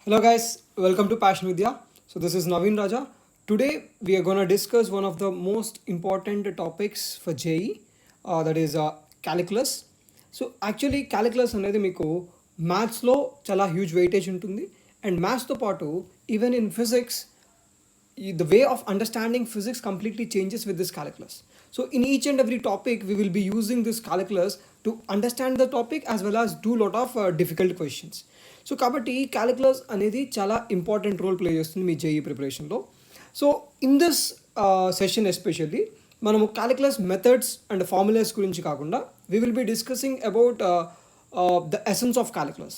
Hello guys, welcome to Passion Vidya. So this is Naveen Raja. Today we are going to discuss one of the most important topics for JE, that is calculus. So actually calculus అనేది మీకు మ్యాథ్స్లో చాలా huge weightage ఉంటుంది and మ్యాథ్స్తో పాటు even in physics the way of understanding physics completely changes with this calculus. So in each and every topic we will be using this calculus to understand the topic as well as do lot of difficult questions. So కాబట్టి calculus అనేది చాలా important role play చేస్తుంది మీ JE ప్రిపరేషన్లో. So in this session especially మనము calculus methods and formulas గురించి కాకుండా we will be discussing about the essence of calculus.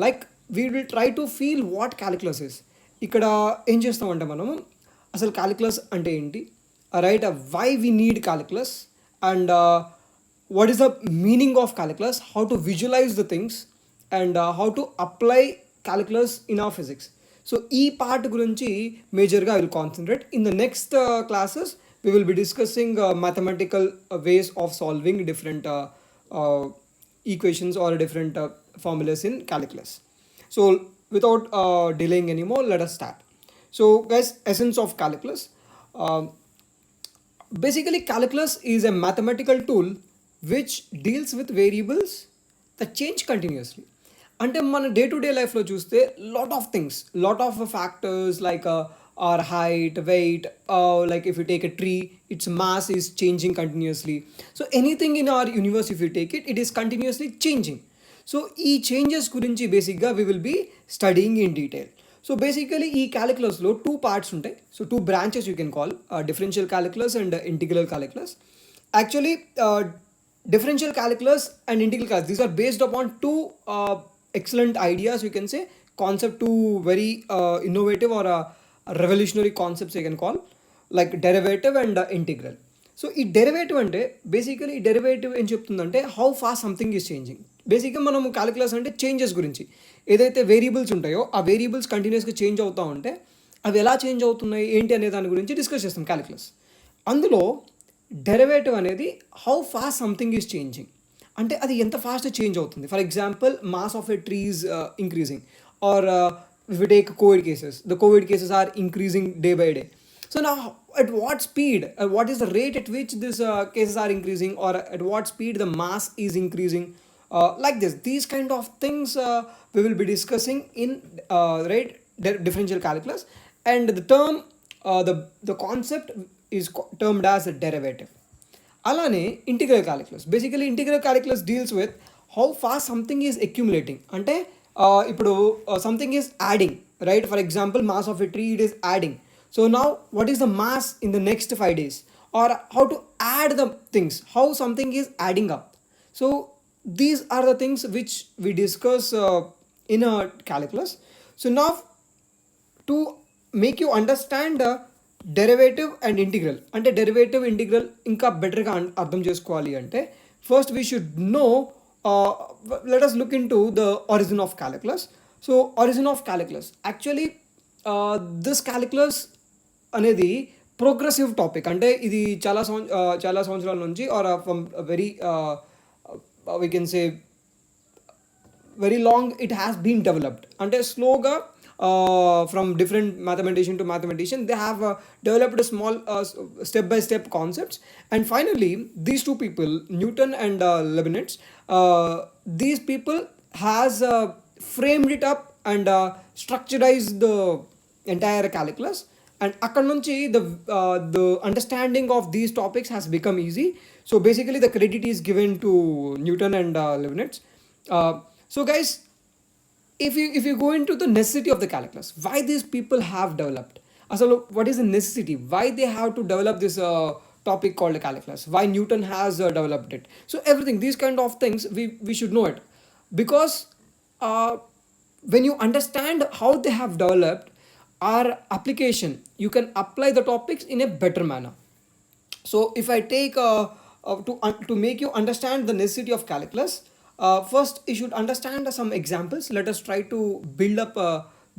Like we will try to feel what calculus is. ఇక్కడ ఏం చేస్తామంటే మనము అసలు క్యాలిక్యులస్ అంటే ఏంటి, right, why we need calculus and what is the meaning of calculus, how to visualise the things and how to apply calculus in our physics. So ఈ part గురించి మేజర్గా I will concentrate. In the next classes we will be discussing mathematical ways of solving different equations or different formulas in calculus. So without delaying anymore, let us start. So guys, essence of calculus. Basically calculus is a mathematical tool which deals with variables that change continuously. అంటే మన day to day లైఫ్లో చూస్తే lot of factors like our height, weight, like if you take a tree, its mass is changing continuously. So anything in our universe, if you take it, it is continuously changing. So ఈ changes గురించి బేసిక్గా we will be studying in detail. So basically ఈ క్యాలిక్యులస్లో two parts ఉంటాయి. So two branches you can call differential calculus and integral calculus. Actually differential calculus and integral calculus, these are based upon two excellent ideas, you can say concept, two very innovative or revolutionary concepts you can call, like derivative and integral. So ఈ derivative అంటే basically ఈ derivative ఏం చెప్తుందంటే how fast something is changing. బేసిక్గా మనం calculus అంటే changes గురించి, ఏదైతే వేరియబుల్స్ ఉంటాయో ఆ వేరియబుల్స్ కంటిన్యూస్గా చేంజ్ అవుతూ ఉంటే అవి ఎలా చేంజ్ అవుతున్నాయి ఏంటి అనే దాని గురించి డిస్కస్ చేస్తాం క్యాలిక్యులస్. అందులో డెరివేటివ్ అనేది how fast something is changing, అంటే అది ఎంత ఫాస్ట్ చేంజ్ అవుతుంది. For example mass of a tree is increasing, or if we take COVID cases, the COVID cases are increasing day by day. So now at what speed, what is the rate at which these cases are increasing, or at what speed the mass is increasing, like this, these kind of things we will be discussing in right differential calculus. And the term, the concept is termed as a derivative. అలానే integral calculus, basically integral calculus deals with how fast something is accumulating. అంటే ఇప్పుడు something is adding, right, for example mass of a tree it is adding. So now what is the mass in the next 5 days, or how to add the things, how something is adding up. So these are the things which we discuss in calculus. So now to make you understand derivative and integral, అంటే derivative integral ఇంకా బెటర్గా అర్థం చేసుకోవాలి అంటే first we should know, let us look into the origin of calculus. So origin of calculus, actually this calculus అనేది progressive topic. అంటే ఇది చాలా సంవత్సరాల నుంచి or from very we can say very long it has been developed. అంటే స్లోగా from different mathematician to mathematician they have developed a small step by step concepts, and finally these two people, Newton and Leibniz, these people has framed it up and structurized the entire calculus, and akkad nunchi the understanding of these topics has become easy. So basically the credit is given to Newton and Leibniz. So guys, if you go into the necessity of the calculus, why these people have developed, asalo what is the necessity, why they have to develop this topic called calculus, why Newton has developed it. So everything, these kind of things we should know it, because when you understand how they have developed our application, you can apply the topics in a better manner. So if I take to make you understand the necessity of calculus, first you should understand some examples. Let us try to build up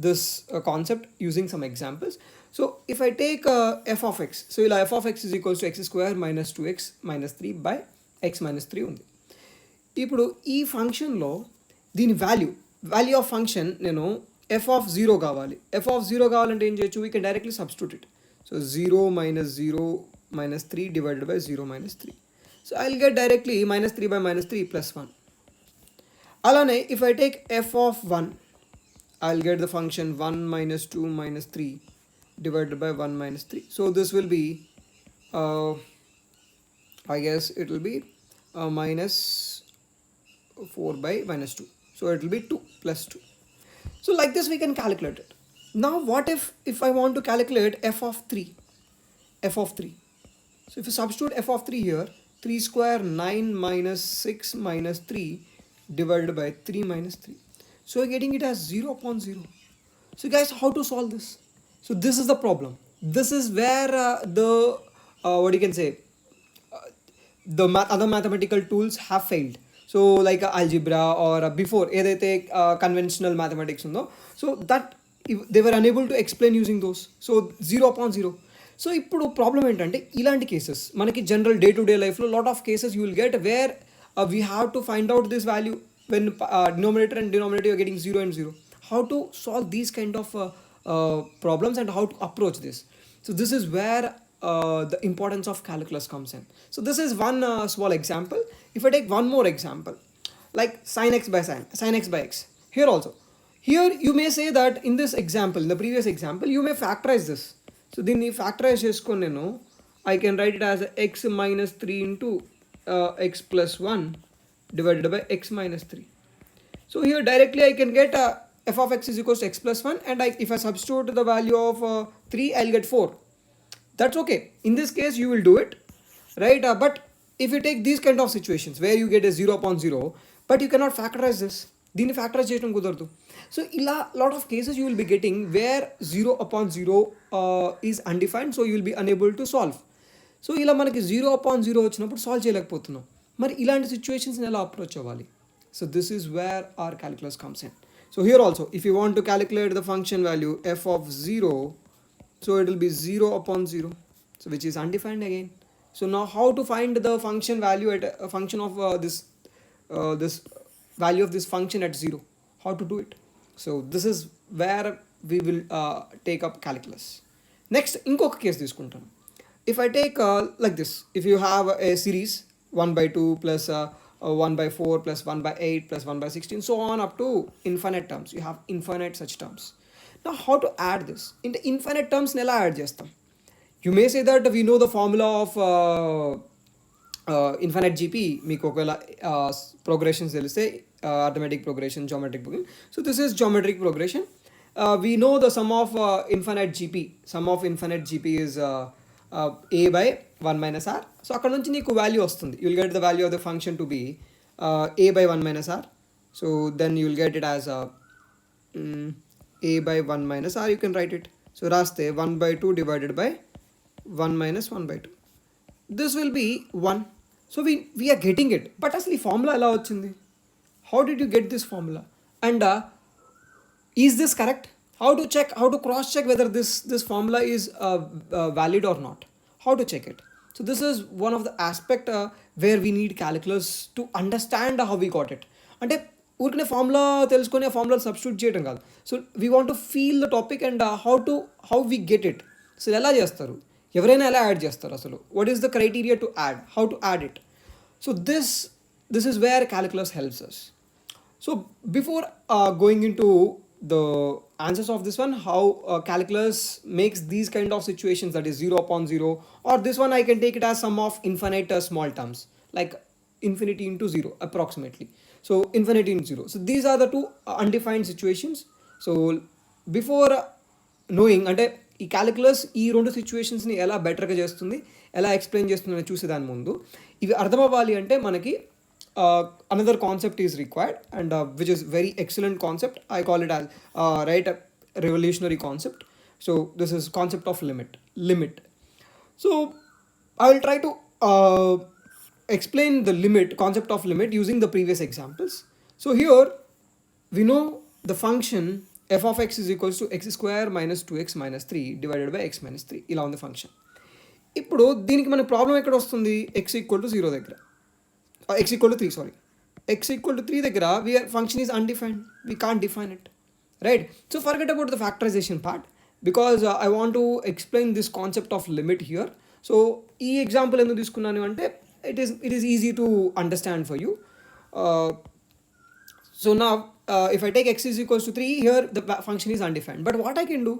this concept using some examples. So if I take f of x, so f of x is equals to x square minus 2x minus 3 by x minus 3 ఉంది. ఇప్పుడు ఈ ఫంక్షన్లో దీని value of function నేను F of zero కావాలి. F of zero కావాలంటే ఏం చేయొచ్చు, we can directly substitute it. So 0 minus 3 divided by 0 minus 3. So I'll get directly minus 3 by minus 3 plus 1. Alane, if I take f of 1, I'll get the function 1 minus 2 minus 3 divided by 1 minus 3. So this will be, I guess it will be minus 4 by minus 2. So it will be 2 plus 2. So like this we can calculate it. Now what if I want to calculate f of 3? F of 3. So if you substitute f of 3 here, 3 square 9 minus 6 minus 3 divided by 3 minus 3. So you're getting it as 0 upon 0. So guys, how to solve this? So this is the problem. This is where what you can say, the other mathematical tools have failed. So like algebra or before ఏదైతే conventional mathematics ఉందో, so that they were unable to explain using those. So 0 upon 0. So ఇప్పుడు problem ఏంటంటే ఇలాంటి cases మనకి general day to day లైఫ్లో lot of cases you will get where we have to find out this value when denominator and denominator you're getting 0 and 0. How to solve these kind of problems and how to approach this. So this is where the importance of calculus comes in. So this is one small example. If I take one more example, like sin x by sin x by x. Here also, here you may say that in this example, in the previous example, you may factorize this. So దీన్ని factorise చేసుకొని నేను I can write it as X minus 3 into X plus 1 divided by X minus 3. So here directly I can get f of x is equals to x plus 1, and if I substitute the value of 3, I'll get 4. That's okay. In this case, you will do it, right? But if you take these kind of situations where you get a 0 upon 0, but you cannot factorize this, దీన్ని factorize చేయడం కుదరదు. So ఇలా lot of cases you will be getting where 0 upon 0 is undefined, so you will be unable to solve. So ఇలా మనకి 0 upon 0 వచ్చినప్పుడు solve చేయలేకపోతున్నాం. మరి ఇలాంటి సిచ్యువేషన్స్ని ఎలా అప్రోచ్ అవ్వాలి? So this is where our calculus comes in. So here also, if you want to calculate the function value f of 0, so it will be 0 upon 0, so which is undefined again. So now how to find the function value at a function of this value of this function at 0? How to do it? So this is where we will take up calculus. Next, inkoka case తీసుకుంటాను. If I take like this, if you have a series 1 by 2 plus 1 by 4 plus 1 by 8 plus 1 by 16, so on up to infinite terms. You have infinite such terms. Now how to add this? In the infinite terms, nela add chestam. You may say that we know the formula of infinite GP. Meeku okala progressions teliste, arithmetic progression, geometric progression. So this is geometric progression. We know the sum of infinite GP. Sum of infinite GP is a by 1 minus r. So అక్కడ నుంచి నీకు value వస్తుంది. You will get the value of the function to be a by 1 minus r. So then you will get it as a by 1 minus r. You can write it. So రాస్తే 1 by 2 divided by 1 minus 1 by 2. This will be 1. సో we are getting it. But అసలు ఈ formula ఎలా వచ్చింది? How did you get this formula? And is this correct? How to check, how to cross check whether this formula is valid or not? How to check it? So this is one of the aspect where we need calculus to understand how we got it. అంటే ఊరికనే formula తెలుసుకొని ఆ formula substitute చేయడం కాదు. So we want to feel the topic and how we get it. So ఎలా చేస్తారు, ఎవరైనా ఎలా యాడ్ చేస్తారు, అసలు what is the criteria to add, how to add it. So this is where calculus helps us. So before going into the answers of this one, how calculus makes these kind of situations, that is 0 upon 0, or this one I can take it as sum of infinite small terms like infinity into 0 approximately. So infinity into 0. So these are the two undefined situations. So before knowing అంటే ఈ calculus ఈ రెండు సిచ్యువేషన్స్ని ఎలా బెటర్గా చేస్తుంది, ఎలా explain చేస్తుందని చూసేదాని ముందు ఇవి అర్థమవ్వాలి అంటే మనకి another concept is required, and which is very excellent concept. I call it as a revolutionary concept. So this is concept of limit. So I will try to explain the concept of limit using the previous examples. So here we know the function f of x is equals to x square minus 2x minus 3 divided by x minus 3. ఇలా ఉంది function. ఇప్పుడు దీనికి మన problem ఎక్కడ వస్తుంది? x equal to 0 దగ్గర, x equal to 3, sorry. X equal to 3 దగ్గర function is undefined. We can't define it. right? So forget about the factorization part because I want to explain this concept of limit here. So ఈ example ఎందుకు తీసుకున్నాను అంటే it is easy to understand for you. uh, so now if I take x is equals to 3, here the function is undefined, but what I can do,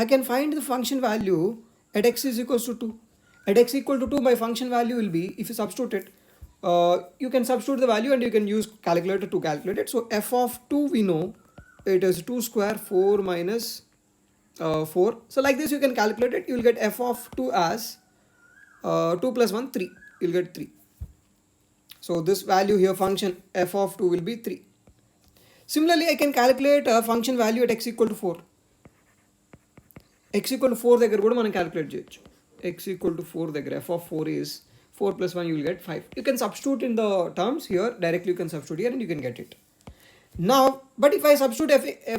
I can find the function value at x is equals to 2. At x equal to 2, my function value will be, if you substitute it, you can substitute the value and you can use calculator to calculate it. So f of 2 we know it is 2 square 4 minus 4. So like this you can calculate it. You will get f of 2 as 2 plus 1 3. You will get 3. So this value here, function f of 2 will be 3. Similarly, I can calculate a function value at x equal to 4. x equal to 4 దగ్గర కూడా మనం calculate చేయొచ్చు. x equal to 4 దగ్గర f of 4 is 4 plus 1, you will get 5. You can substitute in the terms here, directly you can substitute here and you can get it. Now, but if I substitute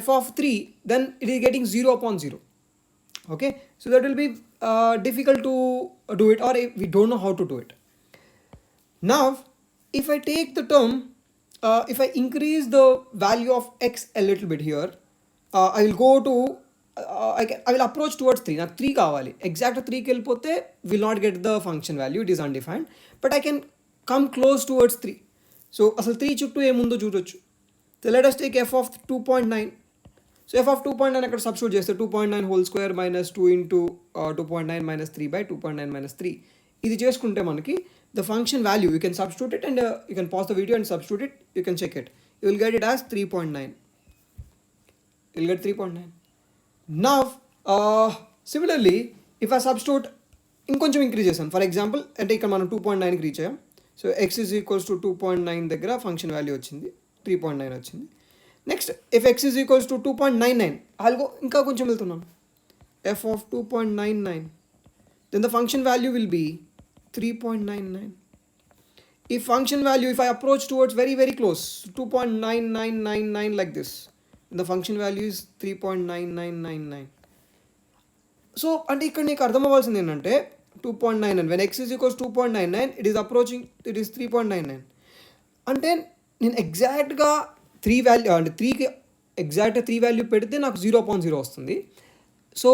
f of 3, then it is getting 0 upon 0. Okay, so that will be difficult to do it, or we don't know how to do it. Now, if I take the term, if I increase the value of x a little bit here, I will go to, I will approach towards 3. నాకు 3 కావాలి, exact 3కి వెళ్ళిపోతే will not get the function value, it is undefined, but I can come close towards 3. So అసలు 3 చుట్టూ ఏముందో చూడొచ్చు. So let us take f of 2.9. So f of 2.9 అక్కడ substitute చేస్తే 2.9 whole square minus 2 into 2.9 minus 3 by 2.9 minus 3. ఇది చేసుకుంటే మనకి the function value, you can substitute it and you can pause the video and substitute it, you can check it. You will get it as 3.9. You will get 3.9. Now, similarly, if I substitute, ఇంకొంచెం increase చేస్తాను. For example అంటే ఇక్కడ మనం 2.9కి reach అయ్యాం. So x is equals to 2.9 దగ్గర function value వచ్చింది, 3.9 వచ్చింది. Next if x is equals to 2.99, algo ఇంకా కొంచెం వెళ్తున్నాను, f of 2.99, then the function value will be 3.99. If function value, if I approach towards very very close, 2.9999 like this, the function value is 3.9999. So అంటే ఇక్కడ నీకు అర్థం అవ్వాల్సింది ఏంటంటే 2.99, when x is equals to 2.99, it is approaching, it is 3.99. అంటే నేను ఎగ్జాక్ట్గా 3 value అంటే 3కి ఎగ్జాక్ట్ 3 వాల్యూ పెడితే నాకు 0.0 వస్తుంది. సో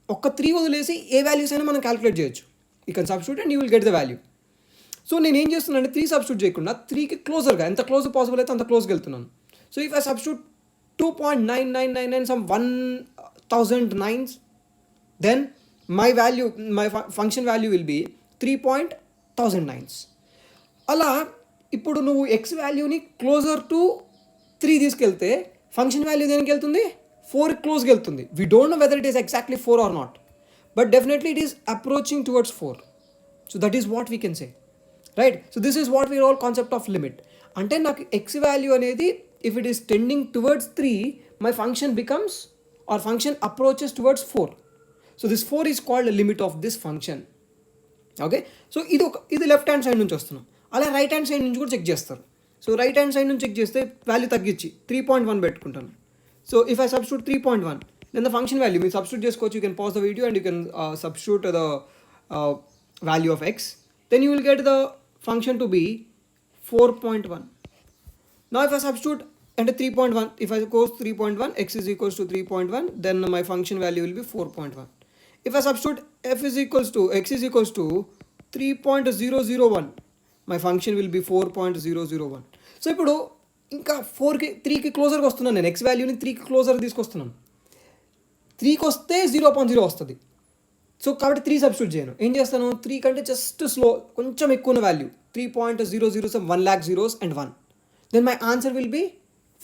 ఒక్క 3 వదిలేసి ఏ వాల్యూస్ అయినా మనం క్యాలిక్యులేట్ చేయొచ్చు. You can substitute and you will get the value. So నేను ఏం చేస్తున్నాను అంటే 3 సబ్స్టిట్యూట్ చేయకుండా 3కి క్లోజర్గా, ఎంత క్లోజ్ పాసిబుల్ అయితే అంత క్లోజ్కి వెళ్తున్నాను. So if I substitute 2.9999 some 1000 nines, then my value, my function value will be 3.1009. అలా ఇప్పుడు నువ్వు ఎక్స్ వాల్యూని క్లోజర్ టు 3 తీసుకెళ్తే ఫంక్షన్ వాల్యూ దేనికి వెళ్తుంది, 4 క్లోజ్కి వెళ్తుంది. We don't know whether it is exactly 4 or not, but definitely it is approaching towards 4. So that is what we can say, right? So this is what we all concept of limit. అంటే నాకు X value అనేది if it is tending towards 3, my function becomes, or function approaches towards 4. So this 4 is called a limit of this function. Okay, so ఇది left hand side నుంచి వస్తున్నాం. అలా right hand side నుంచి కూడా check చేస్తారు. So right hand side నుంచి check చేస్తే value తగ్గించి 3.1 పెట్టుకుంటాను. So if I substitute 3.1, then the function value, మీరు సబ్స్టిట్యూట్ చేసుకోవచ్చు. You can pause the video and you can substitute the value of x, then you will get the function to be 4.1. Now if I substitute and 3.1, if I go 3.1, x is equals to 3.1, then my function value will be 4.1. If I substitute f is equals to, x is equals to 3.001, my function will be 4.001. So ఇప్పుడు ఇంకా 3కి క్లోజర్గా వస్తున్నాను, నేను X వాల్యూని 3కి closure తీసుకొస్తున్నాను. 3కి వస్తే 0.0 వస్తుంది. సో కాబట్టి 3 సబ్స్టిట్యూట్ చేయను, ఏం చేస్తాను, 3 కంటే జస్ట్ స్లో కొంచెం ఎక్కువ ఉన్న value 3.00 some 1 lakh zeros and 1, then my answer will be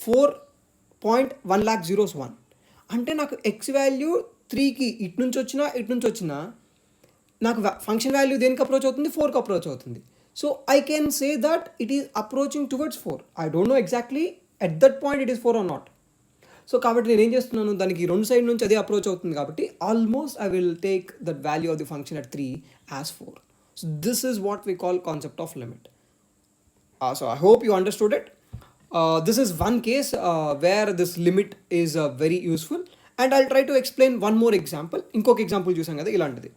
4.1 lakh zeros 1. అంటే నాకు ఎక్స్ వాల్యూ 3కి ఇటు నుంచి వచ్చినా నాకు ఫంక్షన్ వాల్యూ దేనికి అప్రోచ్ అవుతుంది, 4కి అప్రోచ్ అవుతుంది. So I can say that it is approaching towards 4. I don't know exactly at that point it is 4 or not. So కాబట్టి నేను ఏం చేస్తున్నాను, దానికి రెండు సైడ్ నుంచి అదే అప్రోచ్ అవుతుంది కాబట్టి almost I will take that value of the function at 3 as 4. So this is what we call concept of limit. So I hope you understood it. This is one case where this limit is very useful, and I'll try to explain one more example. ఇంకొక example చూసాం కదా ఇలాంటిది.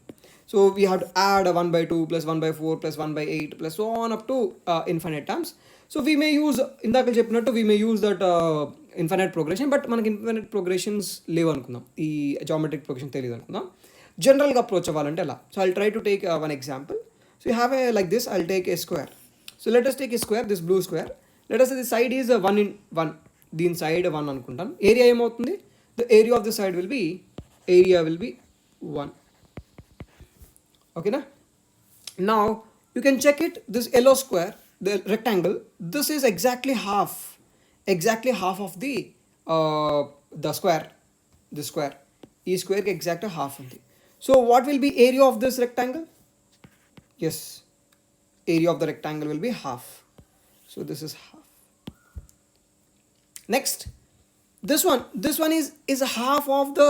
So we have to add 1/2 plus 1/4 plus 1/8 plus so on up to infinite terms. So we may use, ఇందాక చెప్పినట్టు we may use that infinite progression, but మనకి infinite progressions లేవు అనుకుందాం, ఈ జామెట్రిక్ ప్రోగ్రెషన్ తెలియదు అనుకుందాం. జనరల్గా అప్రోచ్ అవ్వాలంటే ఎలా? So I'll try to take one example. So you have a like this, I'll take a square. So let us take a square, this blue square. Let us the side is 1 in 1, దీని side 1 అనుకుంటాను. Area ఏమవుతుంది? The area of the side will be 1. ఓకేనా? Now you can check it, this yellow square, the rectangle, this is exactly half of the square, this square, e square ki exact half undi. So what will be area of this rectangle? Yes, area of the rectangle will be half. So this is half. Next, this one is half of the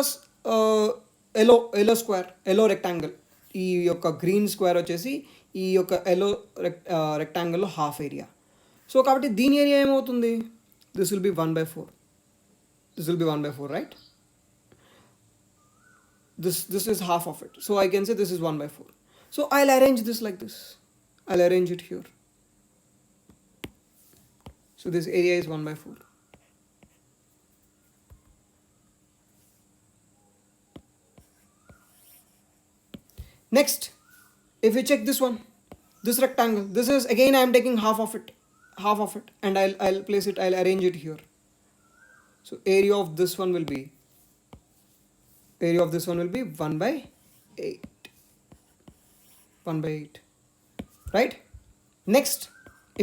yellow square, yellow rectangle. ఈ యొక్క green square వచ్చేసి ఈ యొక్క yellow రెక్టాంగిల్లో half area. So కాబట్టి దీని area ఏమవుతుంది? This will B 1/4. This will B 1/4, right? This is half of it. So I can say this is 1/4. So I'll arrange this like this. I'll arrange it here. So this area is 1/4. Next, if you check this one, this rectangle, this is again I am taking half of it, and I'll place it, I'll arrange it here. So area of this one will be 1/8, right? Next,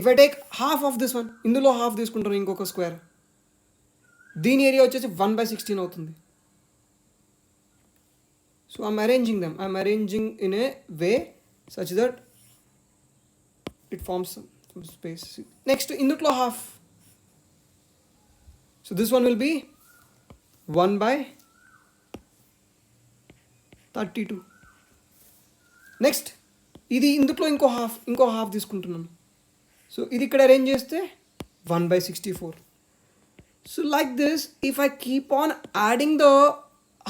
if I take half of this one, ఇందులో half తీసుకుంటాను ఇంకొక square, దీని area వచ్చేసి 1/16 అవుతుంది. So I'm arranging them. I'm arranging in a way such that it forms some space. Next, indutlo half. So this one will be 1/32. Next, ఇది ఇందుట్లో ఇంకో half తీసుకుంటున్నాను. సో ఇది ఇక్కడ అరేంజ్ చేస్తే 1/64. So like this, if I keep on adding the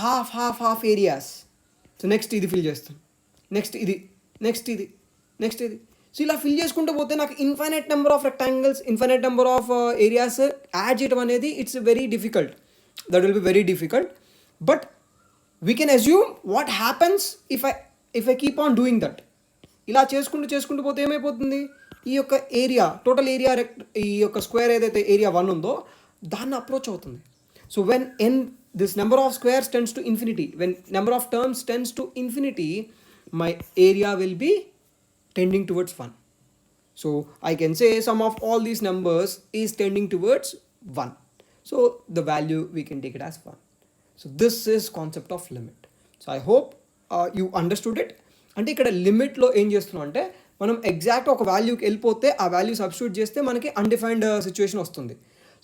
half areas, so next ఇది fill చేస్తాను, next ఇది. సో ఇలా ఫిల్ చేసుకుంటూ పోతే నాకు infinite number of rectangles, infinite number of areas add చేయడం అనేది it's very difficult. That will be very difficult. But we can assume what happens if I keep on doing that. ఇలా చేసుకుంటూ పోతే ఏమైపోతుంది? ఈ యొక్క ఏరియా, టోటల్ ఏరియా, ఈ యొక్క స్క్వేర్ ఏదైతే ఏరియా 1 ఉందో దాన్ని అప్రోచ్ అవుతుంది. So when this number of squares tends to infinity, when number of terms tends to infinity, my area will be tending towards 1. So I can say sum of all these numbers is tending towards 1. So the value we can take it as 1. So this is concept of limit. So I hope you understood it. అంటే ఇక్కడ లిమిట్లో ఏం చేస్తున్నాం అంటే మనం exact ఒక వాల్యూకి వెళ్ళిపోతే ఆ value substitute చేస్తే మనకి అన్డిఫైన్డ్ సిచ్యువేషన్ వస్తుంది.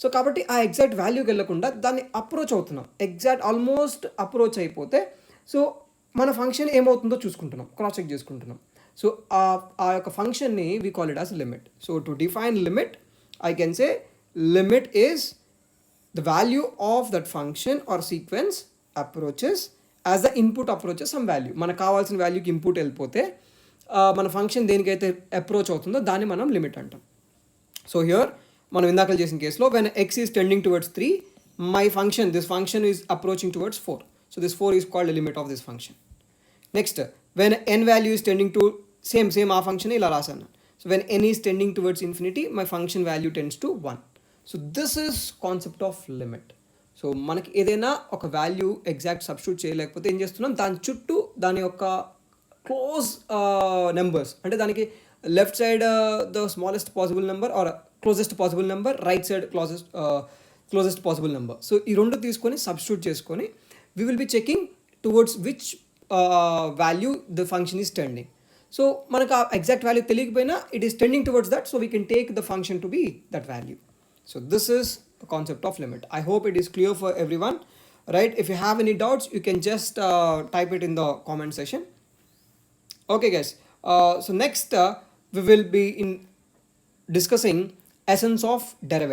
సో కాబట్టి ఆ ఎగ్జాక్ట్ వాల్యూకి వెళ్ళకుండా దాన్ని అప్రోచ్ అవుతున్నాం. ఎగ్జాక్ట్ ఆల్మోస్ట్ అప్రోచ్ అయిపోతే సో మన ఫంక్షన్ ఏమవుతుందో చూసుకుంటున్నాం, క్రాస్ చెక్ చేసుకుంటున్నాం. సో ఆ యొక్క ఫంక్షన్ని we call it as limit. So to define limit, I can say limit is the value of that function are sequence approaches as the input approaches some value. మనకు కావాల్సిన వాల్యూకి input వెళ్ళిపోతే మన function దేనికైతే approach అవుతుందో దాన్ని మనం limit అంటాం. So here మనం ఇందాక చేసిన కేసులో when X is tending towards 3, my function, this function is approaching towards 4. So this 4 is called limit of this function. Next, when N value is tending to same ఆ function ఇలా రాసాను. So when N is tending towards infinity, my function value tends to 1. So this is concept of limit. So మనకి ఏదైనా ఒక value exact substitute చేయలేకపోతే ఏం చేస్తున్నాం, దాని చుట్టూ దాని యొక్క క్లోజ్ నెంబర్స్, అంటే దానికి left side the smallest possible number or closest possible number, right side closest possible number. So ఈ రెండు తీసుకొని సబ్స్టిట్యూట్ చేసుకొని we will be checking towards which value the function is tending. So మనకు ఆ exact value తెలియకపోయినా it is tending towards that, so we can take the function to be that value. So this is the concept of limit. I hope it is clear for everyone, right? If you have any doubts, you can just type it in the comment section. Okay guys, so next we will be discussing essence of derivative.